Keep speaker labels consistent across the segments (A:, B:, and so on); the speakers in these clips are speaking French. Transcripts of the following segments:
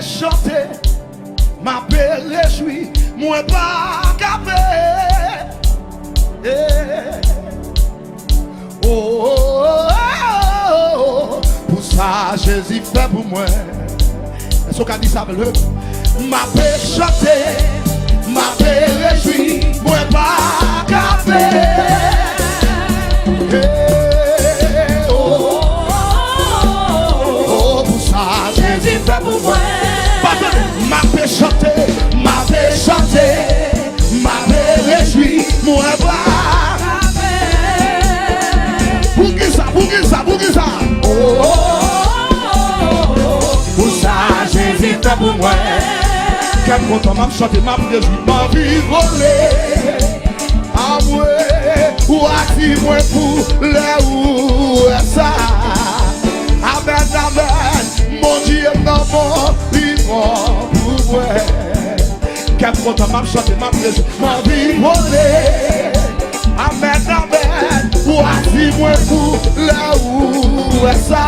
A: chanter, Mape rejwi, Mwen pas capé. Oh, oh, oh, oh, pour ça Jésus fait pour moi. Est-ce qu'on dit ça avec le Mape chanter, Mape rejwi, Mwen pas capé. Oh, oh, pour ça Jésus fait pour moi. Mape chanter, Mape rejwi, Mwen pas capé. Bougi ça. Oh, oh, oh, oh, pour ça Jésus fait pour moi. Quel content m'a chanté, m'a rejwi, m'a vie volée. Ah ouais, ou assis moi pour les ou ça. Amen, amen, mon Dieu non bon, vivant pour moi. Quel content m'a chanté, m'a rejwi, m'a vie volée. Amen, amen, ou assis moi pour les ou ça.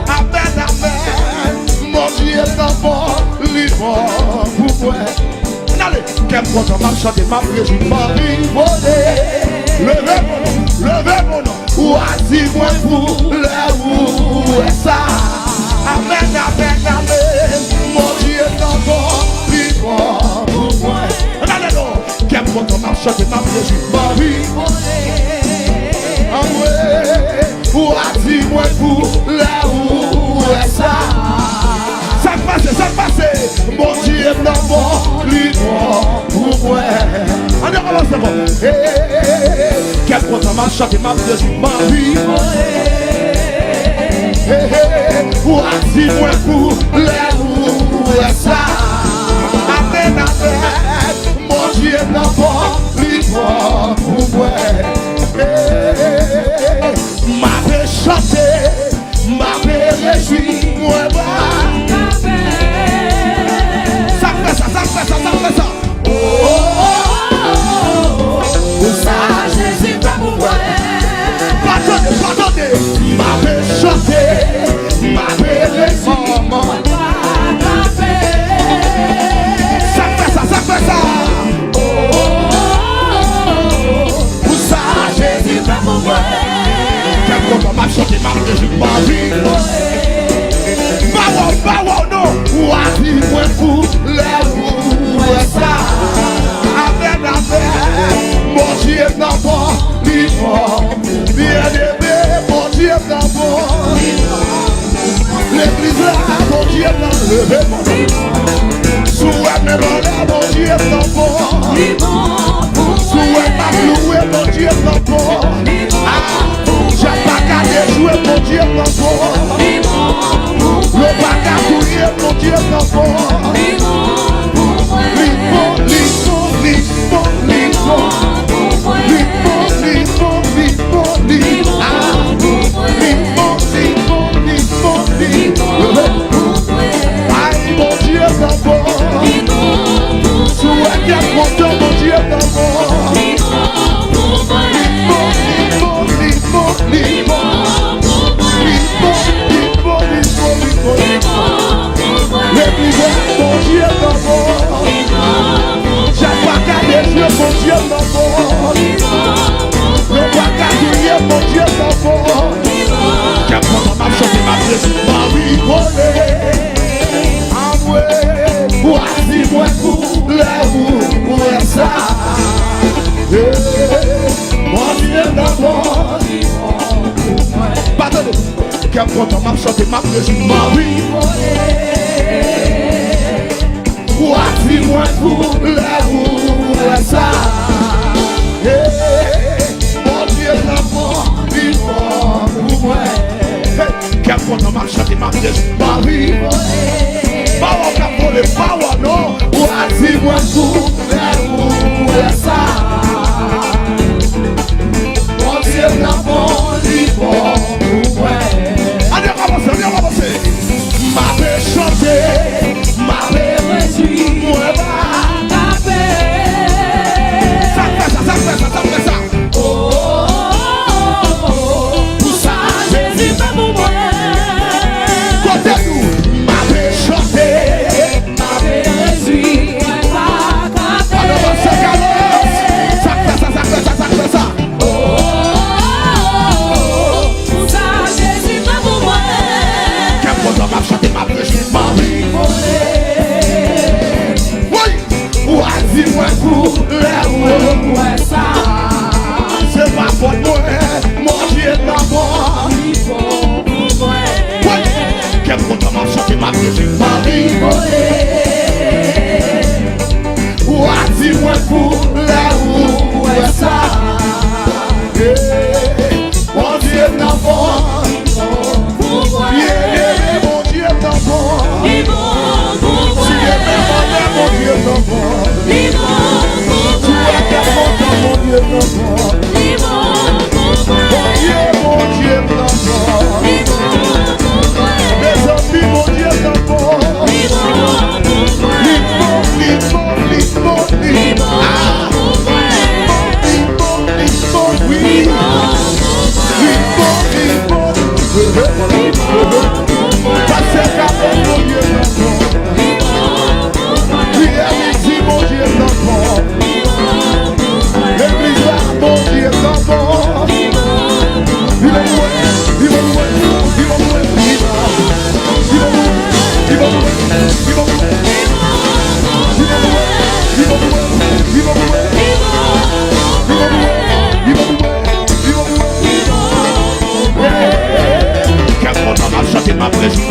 A: Amen, amen, mon Dieu non bon, vivant pour moi. Allez, quel content m'a chanté, m'a rejwi, m'a vie volée. Levez mon nom, ou assis moi pour les ou ça. Amen, amen, amen, mon Dieu non bon, vivant pour moi. Allez, non, quel content m'a chanté, m'a rejwi, m'a vie volée. Ah ouais, ou assis moi pour les ou ça. Ça passe, mon Dieu non bon, vivant pour moi. Allez, on commence bon. Quel content m'a chanté, m'a rejwi, m'a vie volée. Ou assis moi pour les ou ça. Amen, amen, mon Dieu non bon, vivant pour moi. Mape chanter, Mape rejwi, Mwen pas capé. Ça fait ça. Oh, oh, oh, pour ça Jésus fait pour moi. Pardonnez, Mape chanter, Mape rejwi, Mwen pas capé. Ça fait ça. Oh, oh, oh, pour ça Jésus fait pour moi. Quel content m'a chanté, m'a rejwi, m'a vie volée. Bah non, ou assis moi pour les ou ça. Amen, amen, mon Dieu non bon, vivant. Bien aimé, mon Dieu non bon. L'église là, mon Dieu non levé mon nom. Souhait mes volets, mon Dieu non bon. Souhait ma loué, mon Dieu non bon. J'ai pas qu'à déjouer, mon Dieu non bon. Le pas qu'à courir, mon Dieu non bon. Aïe, mon Dieu non bon. Souhait bien content, mon Dieu non bon. L'église, mon Dieu non bon. J'ai pas qu'à déjouer, mon Dieu non bon. Le pas qu'à crier, mon Dieu non bon. Quel content m'a chanté, m'a rejwi, m'a vie volée. Ah ouais, ou assis moi pour les ou ça. Mon Dieu non bon. Pardonnez, quel content m'a chanté, m'a rejwi, m'a vie volée. Ou assis moi pour les ou ça. Mon Dieu non bon, vivant pour moi. Quel content m'a chanté, m'a rejwi, m'a vie volée. Power capole, power non. Ou assis moi pour les ou ça. Mon Dieu non bon, vivant pour moi. Allez, avancez. Mape chanter, Mape rejwi, Mwen pas capé. Ça fait ça. Oh, oh, oh, oh, pour ça Jésus fait pour moi. Côté nous, Mape chanter.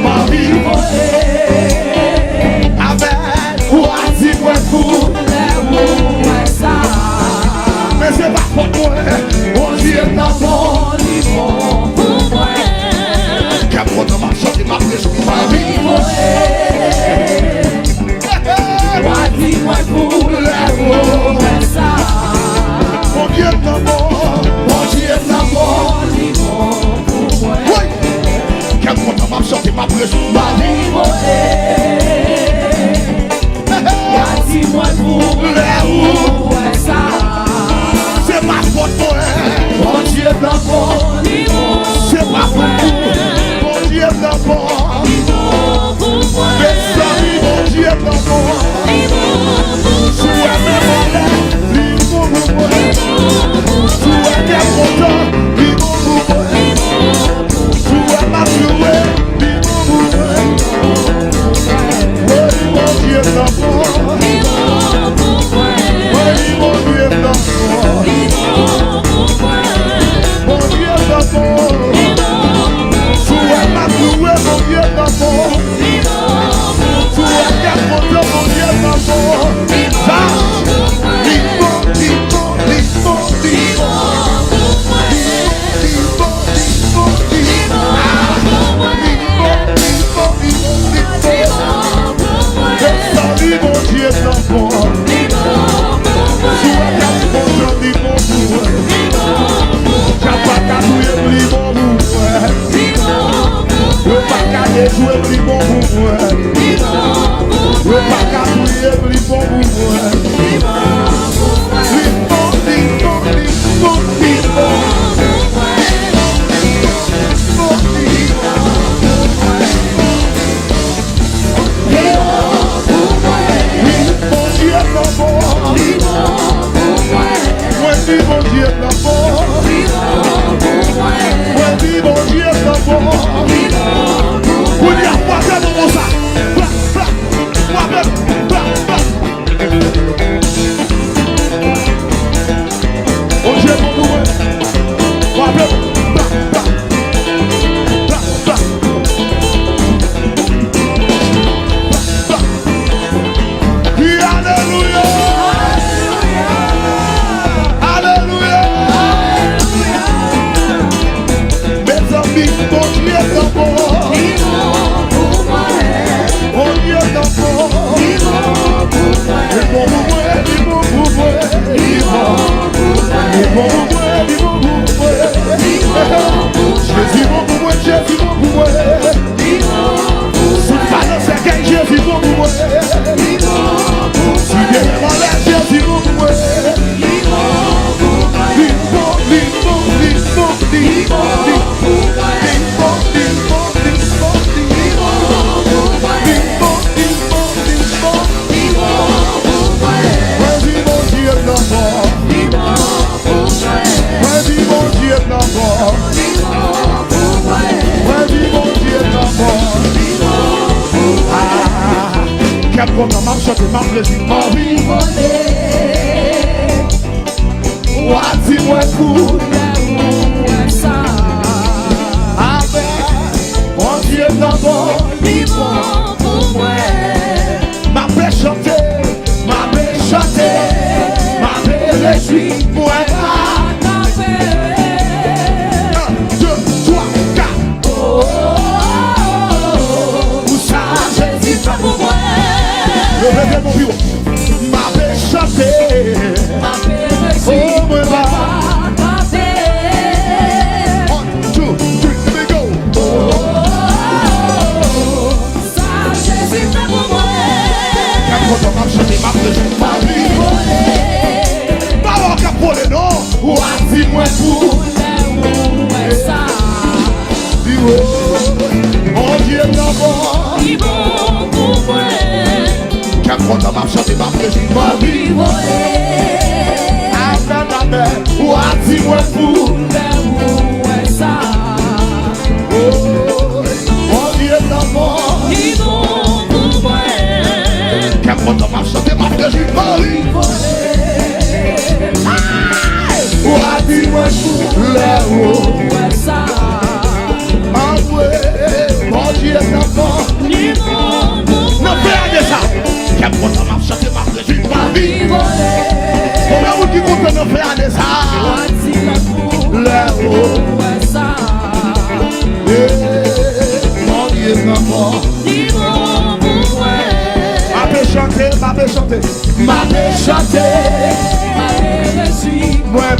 A: ma vie volée. Avec, ou a dit moi pour les ça. Mais c'est pas pour moi, mon Dieu est dans mon livre pour moi. Qu'à mon nom a chanté ma vie volée. Ou a dit moi pour les ça. Mon Dieu est dans mon livre pour moi. Qu'à mon nom a chanté ma vie volée. Dis-moi pour les ça. C'est ma faute pour elle. Mon Dieu dans mon niveau. C'est ma faute. Mon Dieu dans mon niveau. Mon Dieu dans mon niveau. Tu es mes niveau pour moi. Tu es mes contents. Niveau pour moi. Tu es ma jouée. Niveau pour moi. Mon Dieu dans mon Mape chante, Mape rejwi, Mwen. 1, 2, 3, 4. Oh, où ça Jésus fait pour moi. Levez mon bureau. Mape chante, oh Mwen va. 1, 2, 3, let me go. Ça Jésus fait pour moi. Quand on marche, je m'appelle ma vie. Pas capole non. Ou dis-moi pour les ça. Dis-moi, mon Dieu d'abord. Dis-moi pour moi. Quand on marche, je m'appelle ma vie. Ou dis-moi pour les ça. Oh, mon Dieu d'abord. Dis-moi pour moi. Quand on marche, je m'appelle ma vie. Ou dis-moi pour les ça. Ah ouais, mon Dieu d'abord. Mape chanter, mape chanter.
B: Mape chanter, Mape reçu.
A: Mwen